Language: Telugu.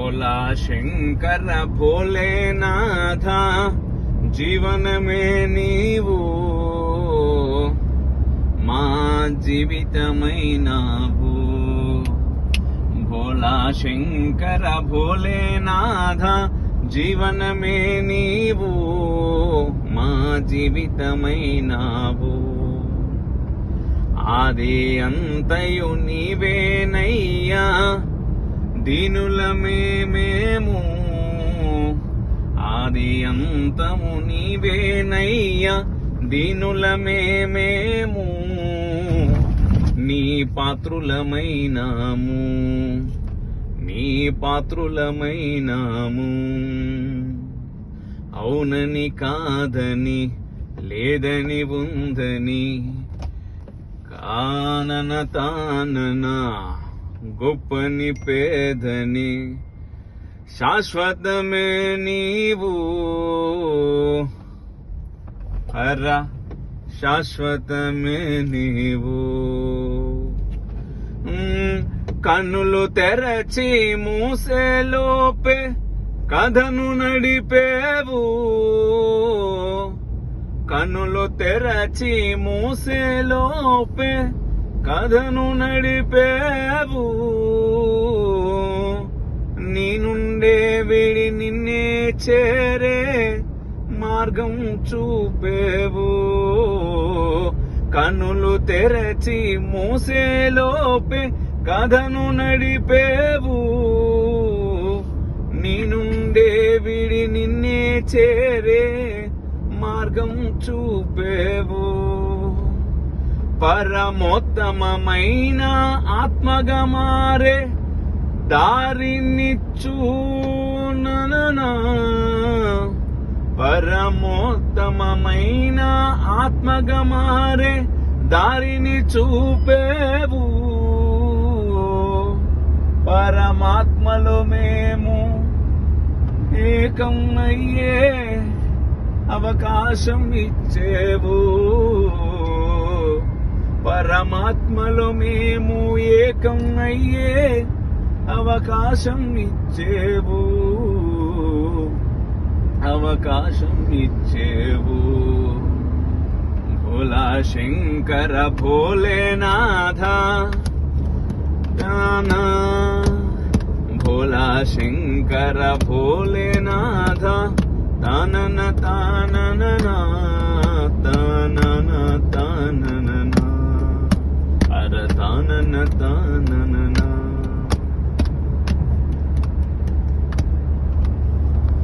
भोला शंकर भोलेनाथ जीवन में नीवू मा जीवितमैनावू भोला शंकर भोलेनाथ जीवन में नीवू मा जीवितमैनावू आदि अंतयु नीवेनయ్యా దీనులమే మేము ఆది అంతము నీవేనయ్యా దీనులమే మేము నీ పాత్రులమైనాము నీ పాత్రులమైనాము అవునని కాదని లేదని ఉందని కానన తాననా గొప్పని పేదని శాశ్వతమే నీవు హర శాశ్వతమే నీవు కన్నులు తెరచి మూసేలోపే కథను నడిపేవు కన్నులు తెరచి మూసేలోపే కథను నడిపేవు నీ నుండే విడి నిన్నే చేరే మార్గం చూపేవు కన్నులు తెరచి మూసేలోపే కథను నడిపేవు నీ నుండే విడి నిన్నే చేరే మార్గం చూపేవు పరమోత్తమైన ఆత్మగా మారే దారినిచ్చు నననా పరమోత్తమైన ఆత్మగా మారే దారిని చూపేవు పరమాత్మలో మేము ఏకం అయ్యే అవకాశం ఇచ్చేవు పరమాత్మలో మేము ఏకం అయ్యే అవకాశం ఇచ్చేవు అవకాశం ఇచ్చేవు భోలా శంకర భోలేనాథ తానా భోలా శంకర భోలేనాథ తానన తానన తానన తానన అర తానన తానన